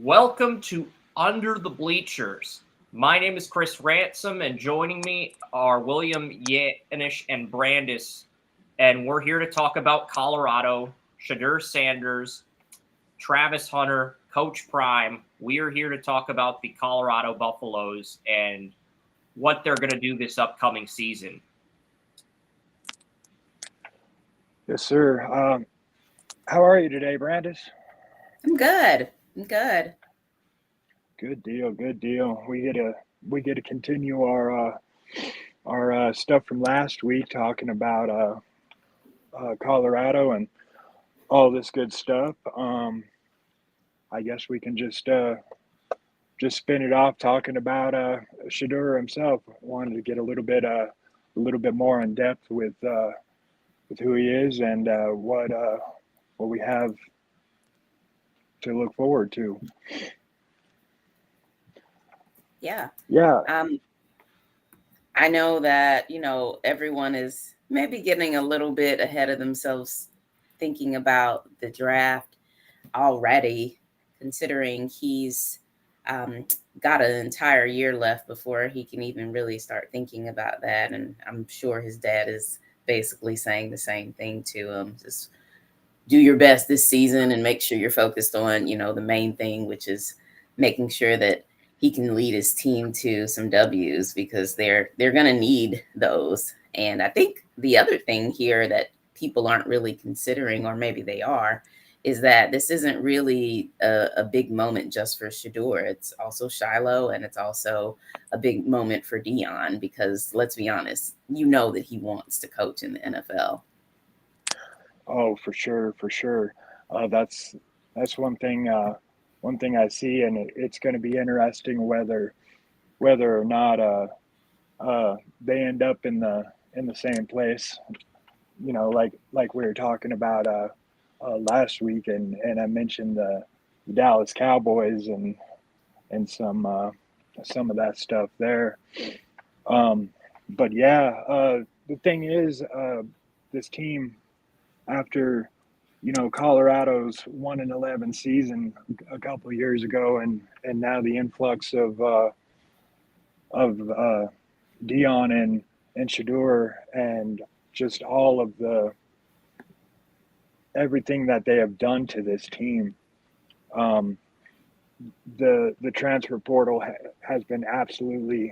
Welcome to Under the Bleachers. My name is Chris Ransom, and joining me are William Yannish and Brandice, and we're here to talk about Colorado, Shedeur Sanders, Travis Hunter, Coach Prime. We are here to talk about the Colorado Buffaloes and what they're going to do this upcoming season. Yes, sir. How are you today, Brandice? I'm good. I'm good. Good deal. Good deal. We get to continue our stuff from last week, talking about Colorado and all this good stuff. I guess we can just spin it off talking about Shedeur himself. Wanted to get a little bit more in depth with who he is and what we have to look forward to. Yeah. Yeah. I know that, everyone is maybe getting a little bit ahead of themselves thinking about the draft already, considering he's got an entire year left before he can even really start thinking about that. And I'm sure his dad is basically saying the same thing to him. Just do your best this season and make sure you're focused on, the main thing, which is making sure that he can lead his team to some W's because they're going to need those. And I think the other thing here that people aren't really considering, or maybe they are, is that this isn't really a big moment just for Shedeur. It's also Shiloh, and it's also a big moment for Dion because, let's be honest, that he wants to coach in the NFL. Oh, for sure, for sure. That's one thing. One thing I see, and it's going to be interesting whether or not they end up in the same place. Like we were talking about last week, and I mentioned the Dallas Cowboys and some of that stuff there. But yeah, the thing is, this team after Colorado's 1-11 season a couple of years ago, and now the influx of Dion and Shedeur, and just all of the everything that they have done to this team. The transfer portal has been absolutely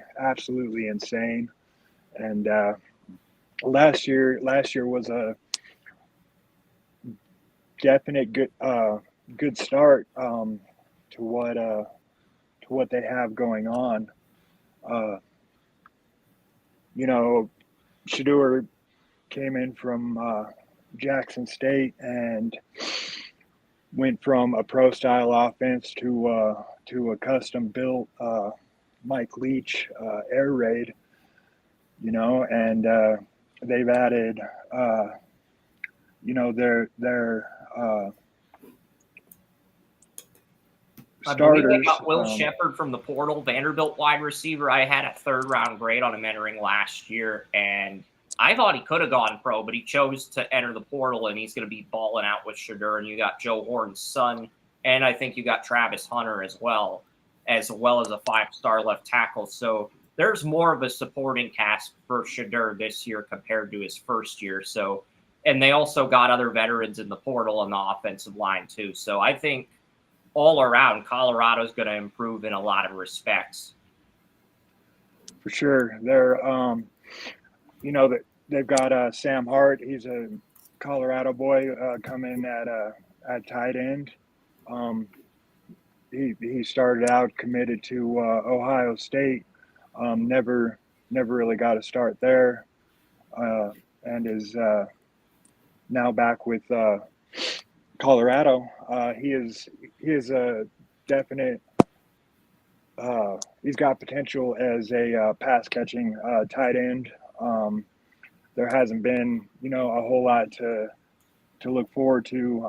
insane, and last year was a definite good start to what they have going on. Shedeur came in from Jackson State and went from a pro style offense to a custom built Mike Leach air raid. And they've added their I believe they starters. got Will Shepard from the portal, Vanderbilt wide receiver. I had a third-round grade on him entering last year, and I thought he could have gone pro, but he chose to enter the portal, and he's going to be balling out with Shedeur. And you got Joe Horn's son, and I think you got Travis Hunter as well as a five-star left tackle. So there's more of a supporting cast for Shedeur this year compared to his first year. So, and they also got other veterans in the portal on the offensive line too. So I think all around, Colorado's going to improve in a lot of respects. For sure, that they've got Sam Hart. He's a Colorado boy coming at tight end. He started out committed to Ohio State. Never really got a start there, and is now back with Colorado. He is a definite. He's got potential as a pass catching tight end. There hasn't been a whole lot to look forward to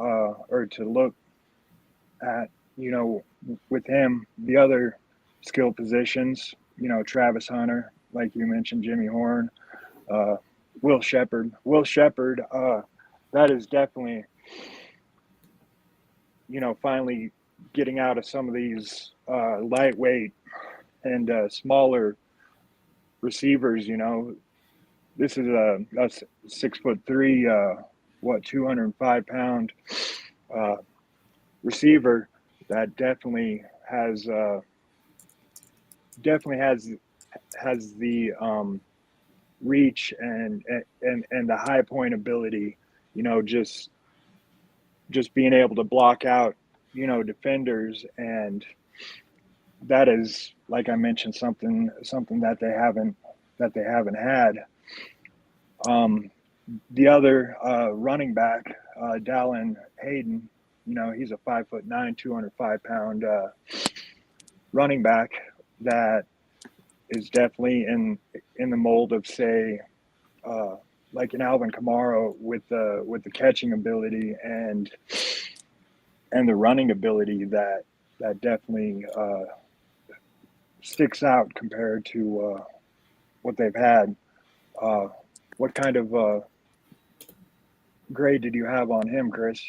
or to look at with him. The other skill positions, Travis Hunter, like you mentioned, Jimmy Horn, Will Shepard. That is definitely finally getting out of some of these lightweight and smaller receivers. This is a 6'3", 205-pound receiver that definitely has the reach and the high point ability. Just being able to block out defenders, and that is, like I mentioned, something that they haven't had. The other running back, Dallin Hayden, he's a 5'9", 205-pound running back that is definitely in the mold of, say, like an Alvin Kamara with the catching ability and the running ability that definitely sticks out compared to what they've had. What kind of grade did you have on him, Chris?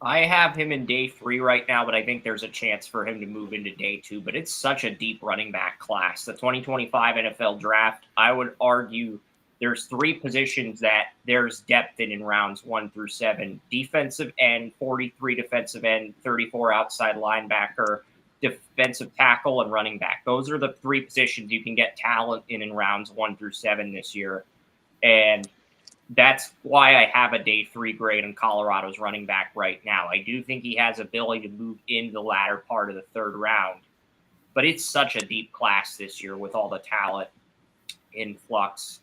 I have him in day 3 right now, but I think there's a chance for him to move into day 2. But it's such a deep running back class. The 2025 NFL draft, I would argue there's 3 positions that there's depth in rounds 1 through 7. Defensive end, 43 defensive end, 34 outside linebacker, defensive tackle, and running back. Those are the 3 positions you can get talent in rounds 1 through 7 this year. And that's why I have a day 3 grade on Colorado's running back right now. I do think he has ability to move into the latter part of the 3rd round, but it's such a deep class this year with all the talent in flux.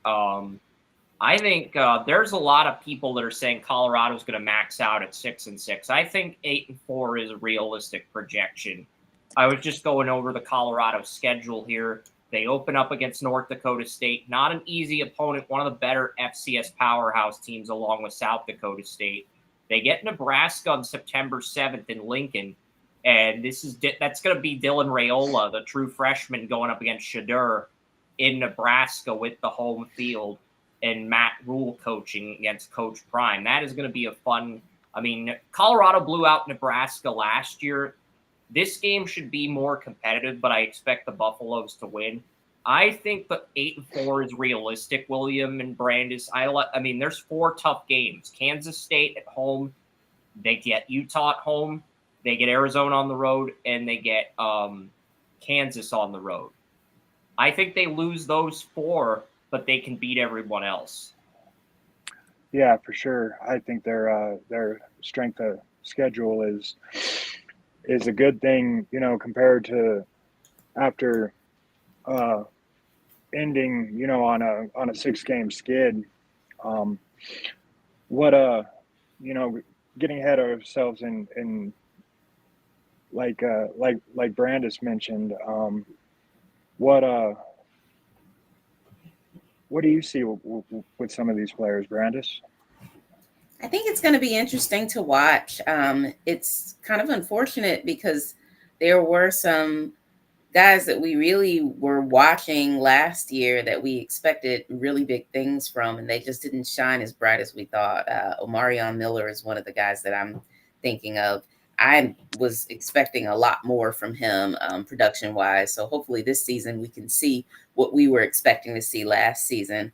I think there's a lot of people that are saying Colorado's going to max out at 6-6. I think 8-4 is a realistic projection. I was just going over the Colorado schedule here. They open up against North Dakota State. Not an easy opponent, one of the better FCS powerhouse teams along with South Dakota State. They get Nebraska on September 7th in Lincoln, and that's going to be Dylan Raiola, the true freshman, going up against Shedeur in Nebraska with the home field, and Matt Rule coaching against Coach Prime. That is going to be a fun – I mean, Colorado blew out Nebraska last year. This game should be more competitive, but I expect the Buffaloes to win. I think that 8-4 is realistic, William and Brandice. I mean, there's 4 tough games. Kansas State at home. They get Utah at home. They get Arizona on the road, and they get Kansas on the road. I think they lose those 4, but they can beat everyone else. Yeah, for sure. I think their strength of schedule is a good thing, compared to after ending, on a 6-game skid. Getting ahead of ourselves in like Brandice mentioned, what do you see with some of these players, Brandice? I think it's going to be interesting to watch. It's kind of unfortunate because there were some guys that we really were watching last year that we expected really big things from, and they just didn't shine as bright as we thought. Omarion Miller is one of the guys that I'm thinking of. I was expecting a lot more from him production-wise, so hopefully this season we can see what we were expecting to see last season.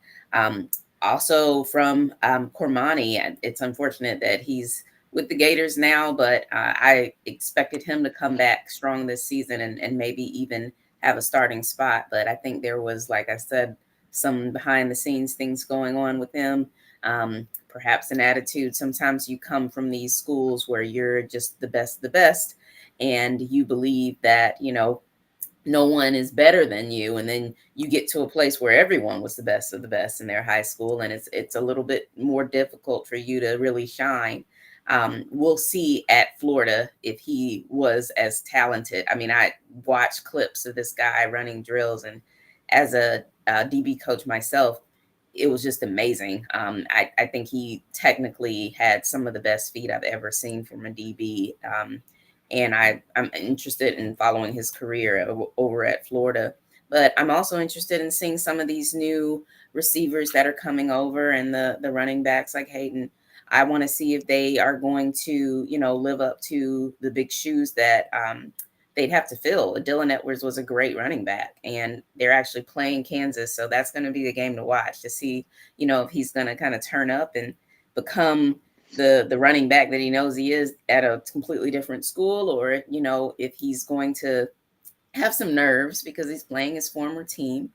Also from Cormani, it's unfortunate that he's with the Gators now, but I expected him to come back strong this season and maybe even have a starting spot. But I think there was, like I said, some behind-the-scenes things going on with him. Perhaps an attitude. Sometimes you come from these schools where you're just the best, and you believe that, no one is better than you. And then you get to a place where everyone was the best of the best in their high school. And it's a little bit more difficult for you to really shine. We'll see at Florida if he was as talented. I mean, I watched clips of this guy running drills, and as a DB coach myself, it was just amazing. I think he technically had some of the best feet I've ever seen from a DB. And I'm interested in following his career over at Florida. But I'm also interested in seeing some of these new receivers that are coming over and the running backs like Hayden. I want to see if they are going to, live up to the big shoes that they'd have to fill. Dylan Edwards was a great running back, and they're actually playing Kansas. So that's going to be the game to watch to see, if he's going to kind of turn up and become the running back that he knows he is at a completely different school, or, if he's going to have some nerves because he's playing his former team.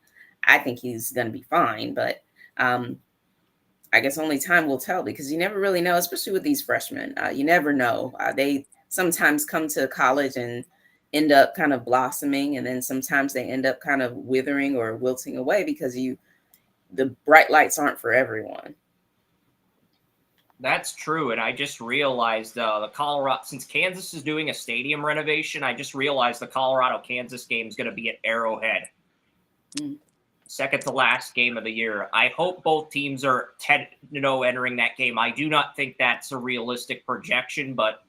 I think he's going to be fine, but I guess only time will tell, because you never really know, especially with these freshmen. You never know. They sometimes come to college and end up kind of blossoming, and then sometimes they end up kind of withering or wilting away because the bright lights aren't for everyone. That's true, and I just realized the Colorado, since Kansas is doing a stadium renovation, I just realized the Colorado-Kansas game is going to be at Arrowhead. Second to last game of the year. I hope both teams are 10-0 entering that game. I do not think that's a realistic projection, but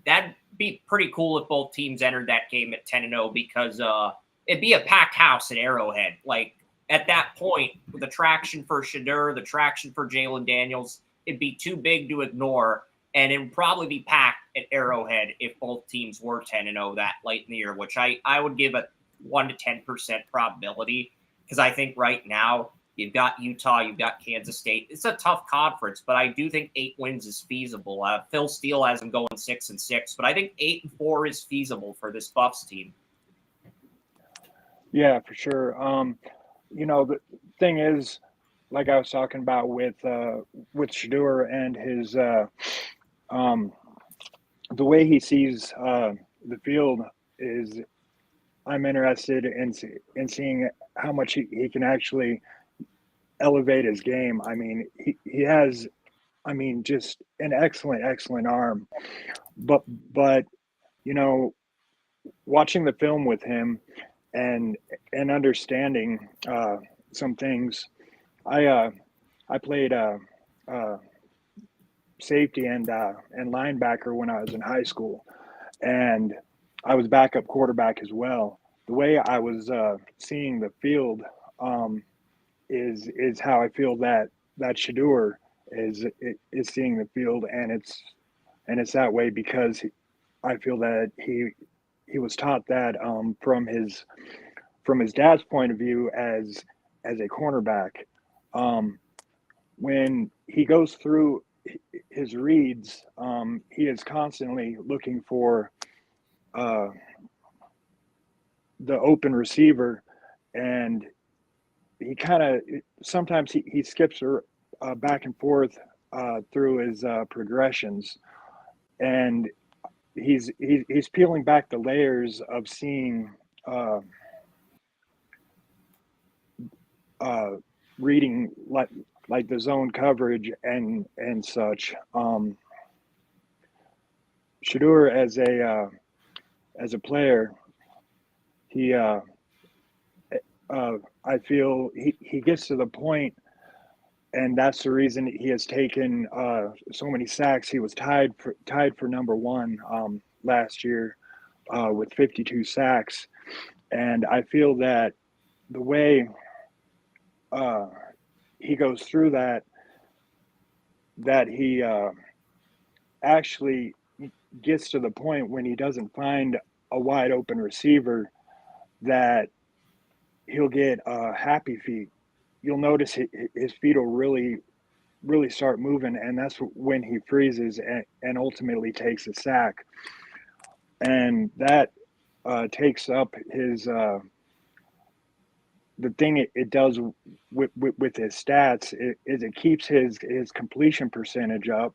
that'd be pretty cool if both teams entered that game at 10-0, because it'd be a packed house at Arrowhead. Like, at that point, with the traction for Shedeur, the traction for Jalen Daniels, it'd be too big to ignore, and it would probably be packed at Arrowhead if both teams were 10-0 that late in the year, which I would give a 1 to 10% probability, because I think right now you've got Utah, you've got Kansas State. It's a tough conference, but I do think 8 wins is feasible. Phil Steele has them going 6-6, but I think 8-4 is feasible for this Buffs team. Yeah, for sure. The thing is, like I was talking about with Shedeur and his the way he sees the field is, I'm interested in seeing how much he can actually elevate his game. I mean, he has, just an excellent arm, but watching the film with him and understanding some things. I played safety and linebacker when I was in high school, and I was backup quarterback as well. The way I was seeing the field is how I feel that Shedeur is seeing the field, and it's that way because I feel that he was taught that from his dad's point of view as a cornerback. When he goes through his reads, he is constantly looking for the open receiver, and he kind of sometimes he skips back and forth through his progressions, and he's peeling back the layers of seeing reading like the zone coverage and such. Shedeur as a player, he I feel he gets to the point, and that's the reason he has taken so many sacks. He was tied for number one last year with 52 sacks, and I feel that the way he goes through that he actually gets to the point when he doesn't find a wide open receiver that he'll get happy feet. You'll notice his feet will really start moving, and that's when he freezes and ultimately takes a sack. And that takes up his the thing it does with his stats is it keeps his completion percentage up,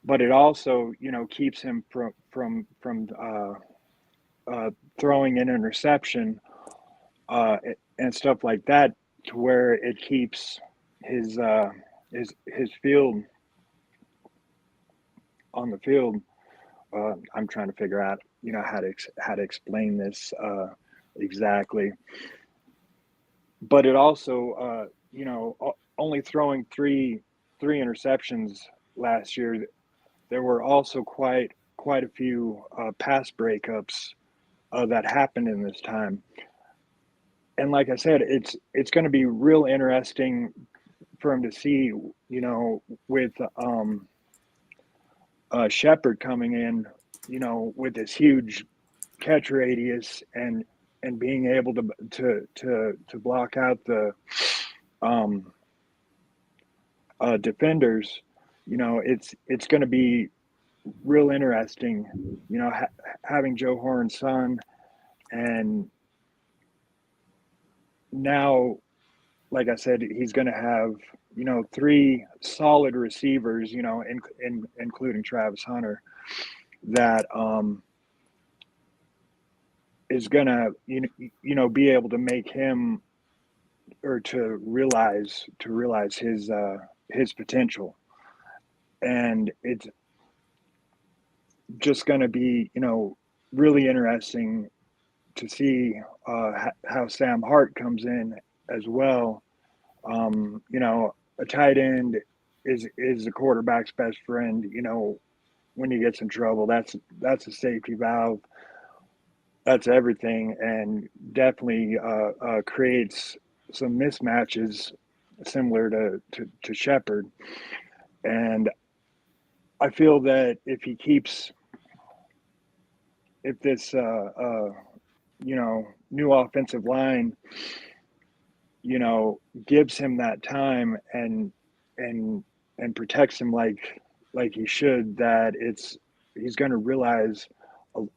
but it also keeps him from throwing an interception and stuff like that, to where it keeps his field on the field. I'm trying to figure out how to explain this exactly, but it also only throwing three interceptions last year, there were also quite a few pass breakups that happened in this time. And like I said, it's going to be real interesting for him to see, with Shepard coming in, with this huge catch radius and being able to block out the defenders, it's going to be real interesting, having Joe Horn's son, and now, like I said, he's going to have three solid receivers, including Travis Hunter, that is going to be able to make him, or to realize his potential. And it's just going to be really interesting to see how Sam Hart comes in as well. A tight end is the quarterback's best friend. When he gets in trouble, that's a safety valve. That's everything, and definitely creates some mismatches similar to Shepard. And I feel that if this new offensive line gives him that time and protects him like he should, that he's going to realize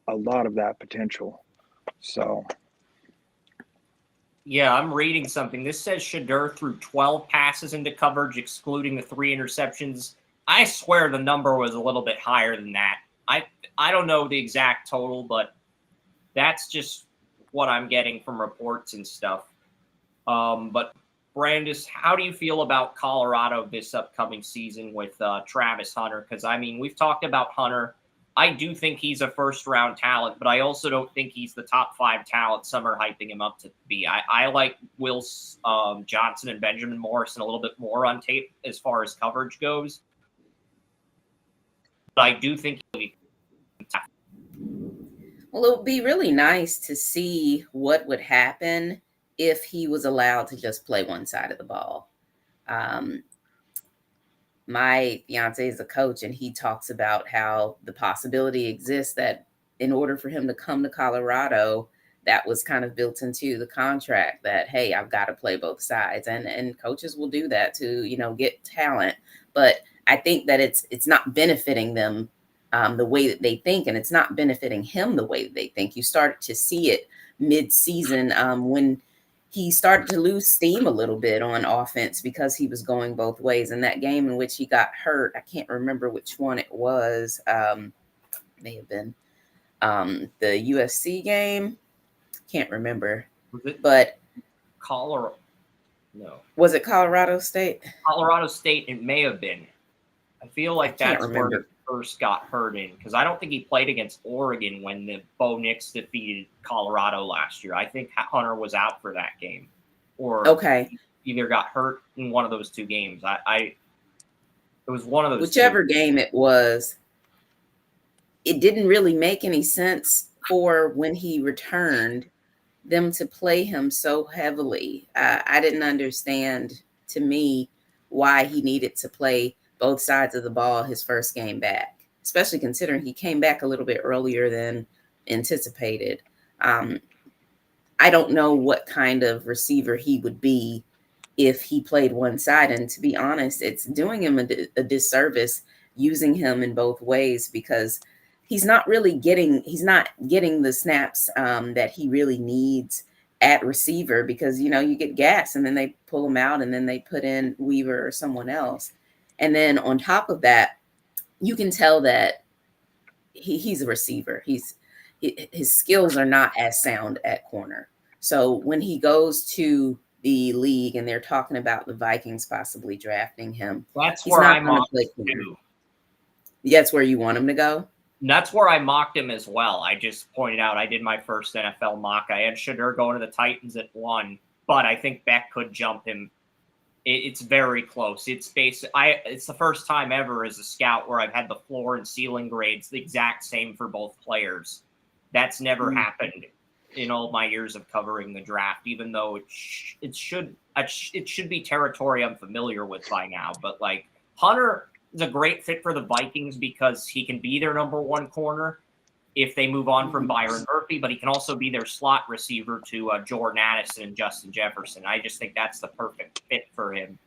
a lot of that potential. So yeah, I'm reading something. This says Shedeur threw 12 passes into coverage, excluding the 3 interceptions. I swear the number was a little bit higher than that. I don't know the exact total, but that's just what I'm getting from reports and stuff. But Brandice, how do you feel about Colorado this upcoming season with Travis Hunter? Because, I mean, we've talked about Hunter. I do think he's a first-round talent, but I also don't think he's the top 5 talent some are hyping him up to be. I like Will Johnson and Benjamin Morrison a little bit more on tape as far as coverage goes. But I do think Well, it would be really nice to see what would happen if he was allowed to just play one side of the ball. My fiance is a coach, and he talks about how the possibility exists that in order for him to come to Colorado, that was kind of built into the contract that, hey, I've got to play both sides. And coaches will do that to, get talent. But I think that it's not benefiting them the way that they think, and it's not benefiting him the way that they think. You start to see it mid-season when he started to lose steam a little bit on offense because he was going both ways. In that game in which he got hurt, I can't remember which one it was. May have been the USC game. Can't remember. But Colorado. No. Was it Colorado State? Colorado State, it may have been. I feel like that's where he first got hurt in, because I don't think he played against Oregon when the Bo Nix defeated Colorado last year. I think Hunter was out for that game, or either got hurt in one of those 2 games. It was one of those. Whichever game it was, it didn't really make any sense for when he returned them to play him so heavily. I didn't understand, to me, why he needed to play both sides of the ball his first game back, especially considering he came back a little bit earlier than anticipated. I don't know what kind of receiver he would be if he played one side. And to be honest, it's doing him a disservice using him in both ways, because he's not getting the snaps that he really needs at receiver, because, you get gas and then they pull him out and then they put in Weaver or someone else. And then on top of that, you can tell that he's a receiver. His skills are not as sound at corner. So when he goes to the league and they're talking about the Vikings possibly drafting him, that's where I mocked him. That's where you want him to go? That's where I mocked him as well. I just pointed out I did my first NFL mock. I had Shedeur going to the Titans at 1, but I think Beck could jump him. It's very close. It's the first time ever as a scout where I've had the floor and ceiling grades the exact same for both players. That's never happened in all my years of covering the draft, even though it should be territory I'm familiar with by now. But like Hunter, is a great fit for the Vikings because he can be their number one corner if they move on from Byron Murphy, but he can also be their slot receiver to Jordan Addison and Justin Jefferson. I just think that's the perfect fit for him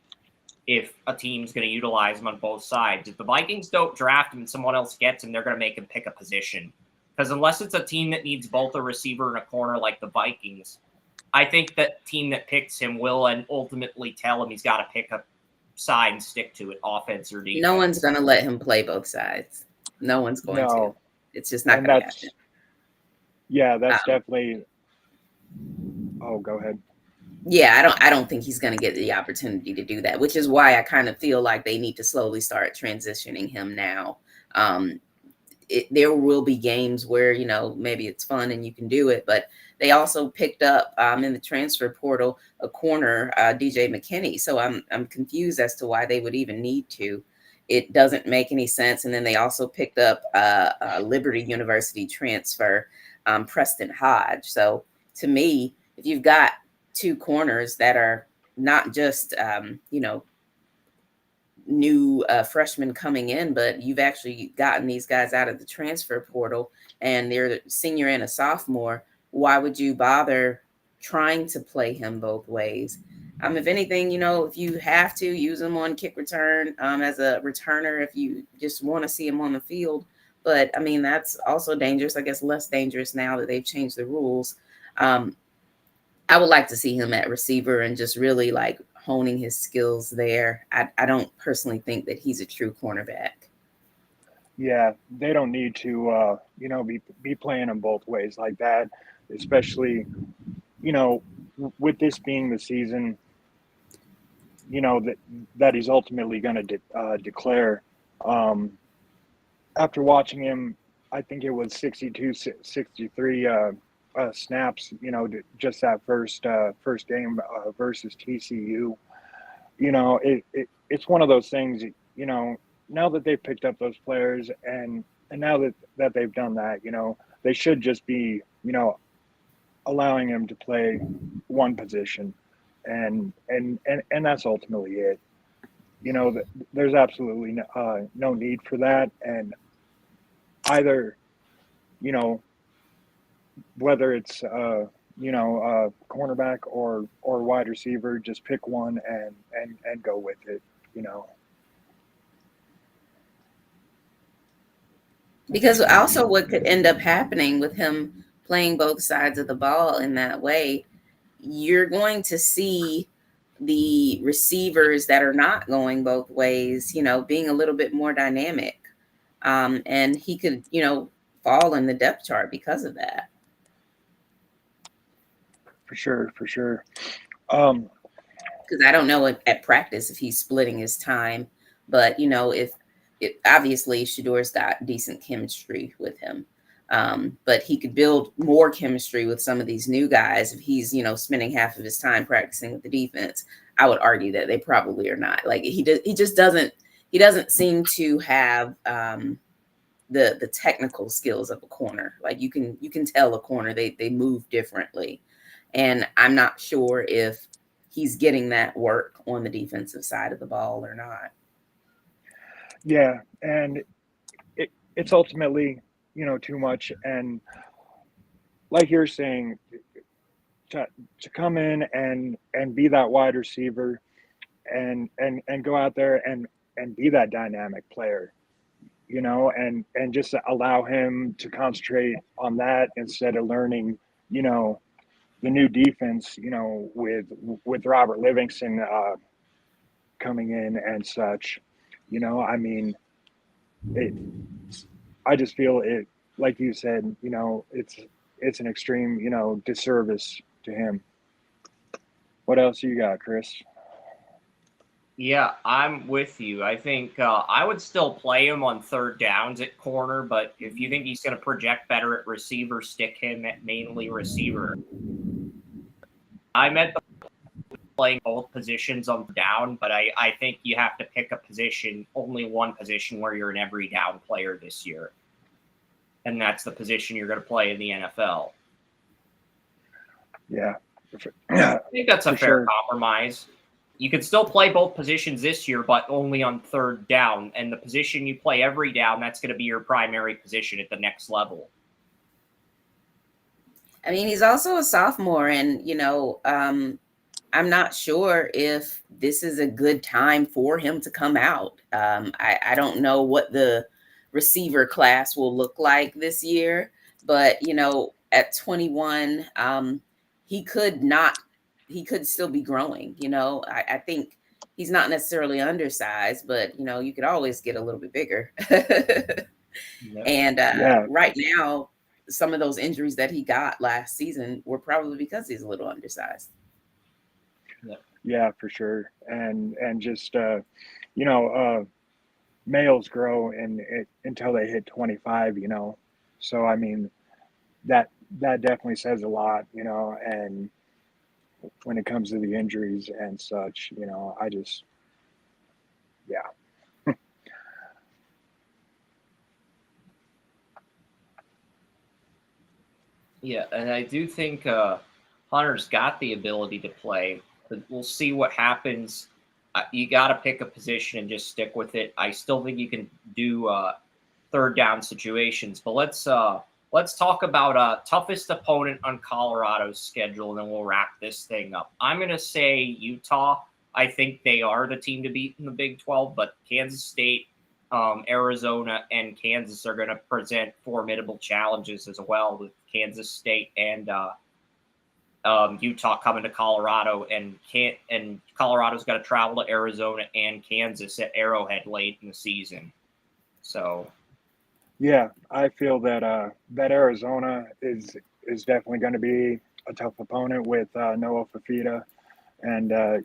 if a team's going to utilize him on both sides. If the Vikings don't draft him and someone else gets him, they're going to make him pick a position. Because unless it's a team that needs both a receiver and a corner like the Vikings, I think that team that picks him will and ultimately tell him he's got to pick a side and stick to it, offense or defense. No one's going to let him play both sides. No one's going to. It's just not going to happen. Yeah, that's definitely. Oh, go ahead. Yeah, I don't think he's going to get the opportunity to do that, which is why I kind of feel like they need to slowly start transitioning him now. There will be games where, you know, maybe it's fun and you can do it, but they also picked up in the transfer portal a corner, DJ McKinney. So I'm confused as to why they would even need to. It doesn't make any sense. And then they also picked up a Liberty University transfer, Preston Hodge. So to me, if you've got two corners that are not just, you know, new freshmen coming in, but you've actually gotten these guys out of the transfer portal and they're a senior and a sophomore, why would you bother trying to play him both ways? If anything, you know, if you have to use him on kick return as a returner, if you just want to see him on the field. But I mean, that's also dangerous, I guess less dangerous now that they've changed the rules. I would like to see him at receiver and just really like honing his skills there. I don't personally think that he's a true cornerback. Yeah, they don't need to, you know, be playing them both ways like that, especially, you know, with this being the season, you know, that he's ultimately going to declare. After watching him, I think it was 62, 63 snaps, you know, just that first game versus TCU. You know, it's one of those things, you know, now that they've picked up those players and now that they've done that, you know, they should just be, you know, allowing him to play one position and that's ultimately it. You know, there's absolutely no need for that. And either, you know, whether it's you know, cornerback or wide receiver, just pick one and go with it, you know. Because also what could end up happening with him playing both sides of the ball in that way, you're going to see the receivers that are not going both ways, you know, being a little bit more dynamic. And he could, you know, fall in the depth chart because of that. For sure. Because I don't know at practice if he's splitting his time, but you know, if obviously Shedeur's got decent chemistry with him, but he could build more chemistry with some of these new guys if he's, you know, spending half of his time practicing with the defense. I would argue that they probably are not. Like he just doesn't seem to have the technical skills of a corner. Like you can tell a corner they move differently. And I'm not sure if he's getting that work on the defensive side of the ball or not. Yeah, and it's ultimately, you know, too much. And like you're saying, to come in and be that wide receiver and go out there and be that dynamic player, you know, and just allow him to concentrate on that instead of learning, you know, the new defense, you know, with Robert Livingston coming in and such, you know. I mean, I just feel it, like you said, you know, it's an extreme, you know, disservice to him. What else you got, Chris? Yeah, I'm with you. I think I would still play him on third downs at corner, but if you think he's going to project better at receiver, stick him at mainly receiver. I meant playing both positions on down, but I think you have to pick a position, only one position where you're an every down player this year. And that's the position you're going to play in the NFL. Yeah. I think that's a fair compromise. you can still play both positions this year, but only on third down. And the position you play every down, that's going to be your primary position at the next level. I mean, he's also a sophomore, and I'm not sure if this is a good time for him to come out. I don't know what the receiver class will look like this year, but at 21, he could still be growing. I think he's not necessarily undersized, but you could always get a little bit bigger. Yeah. And Yeah. right now, some of those injuries that he got last season were probably because he's a little undersized. Yeah, for sure. And just males grow until they hit 25. So I mean that definitely says a lot. And when it comes to the injuries and such, I just yeah. Yeah, and I do think Hunter's got the ability to play, but we'll see what happens. You got to pick a position and just stick with it. I still think you can do third down situations, but let's talk about toughest opponent on Colorado's schedule, and then we'll wrap this thing up. I'm gonna say Utah. I think they are the team to beat in the Big 12, but Kansas State, Arizona, and Kansas are going to present formidable challenges as well, with Kansas State and Utah coming to Colorado, and Colorado's got to travel to Arizona and Kansas at Arrowhead late in the season. So, Yeah, I feel that that Arizona is definitely going to be a tough opponent with Noah Fafita, and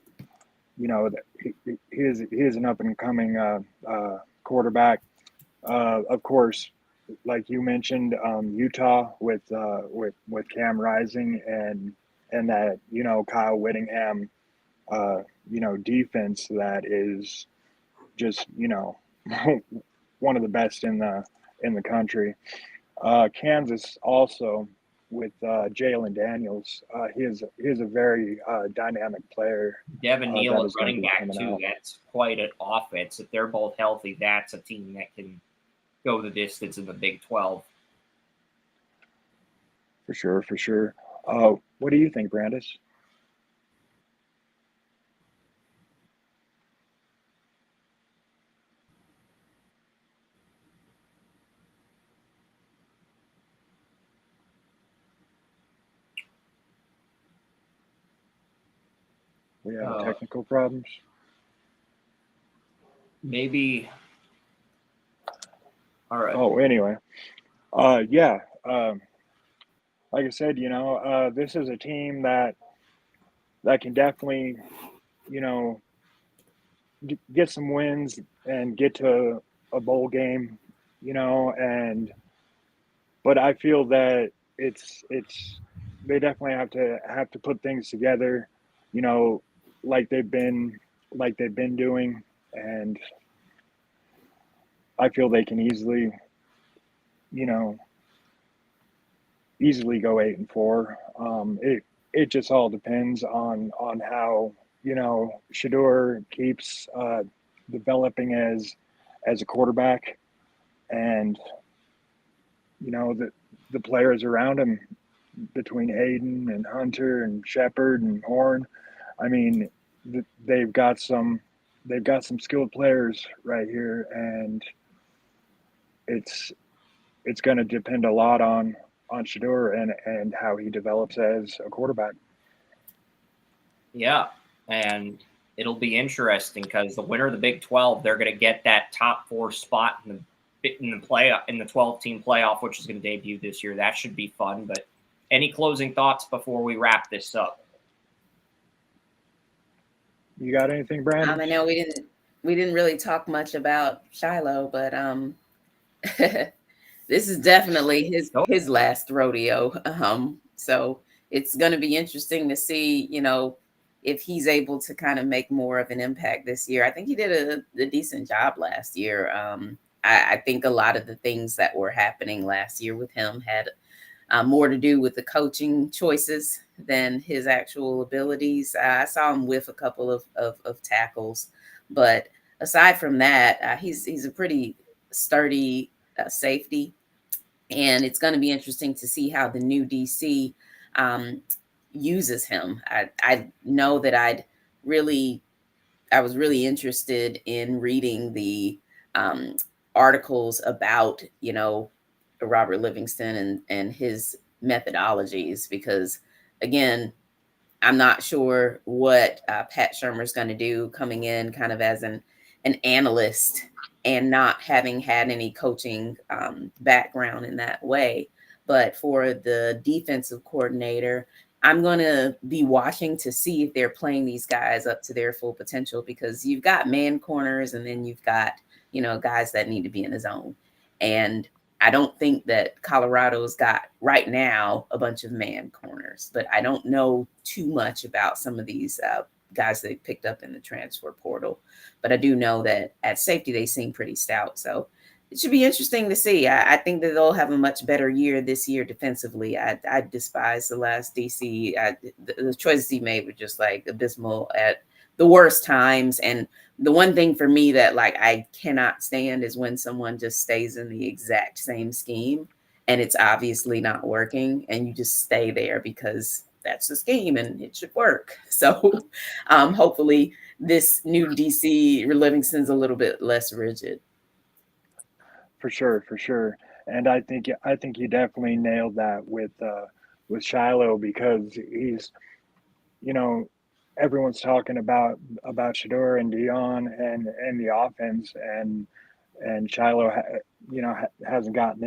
he is an up and coming quarterback. Of course, like you mentioned, Utah with Cam Rising and that Kyle Whittingham defense that is just one of the best in the country. Kansas also with Jalen Daniels. He is a very dynamic player. Devin Neal that at is gonna running be back coming too. out. That's quite an offense. If they're both healthy, that's a team that can go the distance in the Big 12. For sure, for sure. What do you think, Brandice? We have Uh, technical problems. Maybe. All right. Oh, anyway. Yeah. Like I said, this is a team that can definitely, you know, get some wins and get to a bowl game, and but I feel that it's they definitely have to put things together, you know, like they've been doing, and I feel they can you know, easily go 8-4. It just all depends on how Shedeur keeps developing as a quarterback, and the players around him between Hayden and Hunter and Shepard and Horn. I mean, they've got some skilled players right here, and it's going to depend a lot on Shedeur and how he develops as a quarterback. Yeah, and it'll be interesting because the winner of the Big 12, they're going to get that top 4 spot in the playoff, in the 12-team playoff, which is going to debut this year. That should be fun. But any closing thoughts before we wrap this up? You got anything, Brandon? I know we didn't really talk much about Shiloh, but this is definitely his last rodeo. So it's going to be interesting to see, if he's able to kind of make more of an impact this year. I think he did a decent job last year. I think a lot of the things that were happening last year with him had more to do with the coaching choices than his actual abilities. I saw him whiff a couple of tackles, but aside from that, he's a pretty sturdy safety. And it's going to be interesting to see how the new DC uses him. I know that I was really interested in reading the articles about, Robert Livingston and his methodologies, because again, I'm not sure what Pat Shermer's going to do coming in kind of as an analyst and not having had any coaching background in that way. But for the defensive coordinator, I'm going to be watching to see if they're playing these guys up to their full potential, because you've got man corners and then you've got, guys that need to be in the zone. And I don't think that Colorado's got right now a bunch of man corners, but I don't know too much about some of these guys they picked up in the transfer portal. But I do know that at safety, they seem pretty stout. So it should be interesting to see. I think that they'll have a much better year this year defensively. I despise the last DC. The choices he made were just like abysmal at the worst times. And the one thing for me that like I cannot stand is when someone just stays in the exact same scheme and it's obviously not working, and you just stay there because that's the scheme and it should work. So hopefully this new DC Livingston's a little bit less rigid. For sure. And I think you definitely nailed that with Shiloh, because he's, you know, everyone's talking about Shedeur and Dion and the offense, and Shiloh hasn't gotten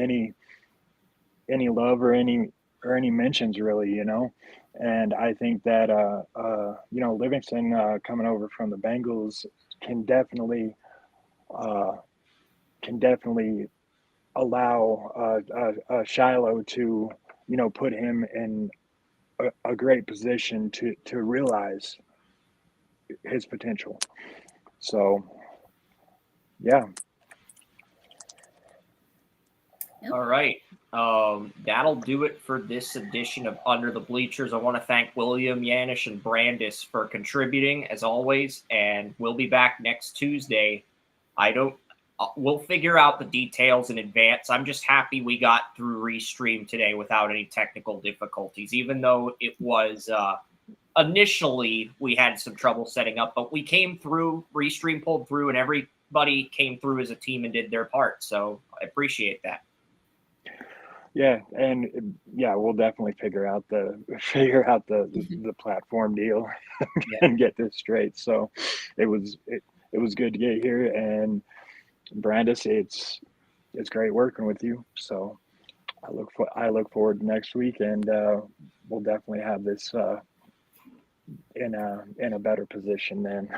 any love or any mentions really, and I think that Livingston coming over from the Bengals can definitely uh, allow Shiloh to put him in a great position to realize his potential. So yeah. All right. That'll do it for this edition of Under the Bleachers. I want to thank William, Yannish, and Brandice for contributing as always, and we'll be back next Tuesday. We'll figure out the details in advance. I'm just happy we got through Restream today without any technical difficulties, even though it was initially we had some trouble setting up, but we came through, Restream pulled through, and everybody came through as a team and did their part. So I appreciate that. Yeah, and we'll definitely figure out the platform deal and get this straight. So it was good to get here, and Brandice, it's great working with you. So I look forward to next week, and we'll definitely have this in a better position then.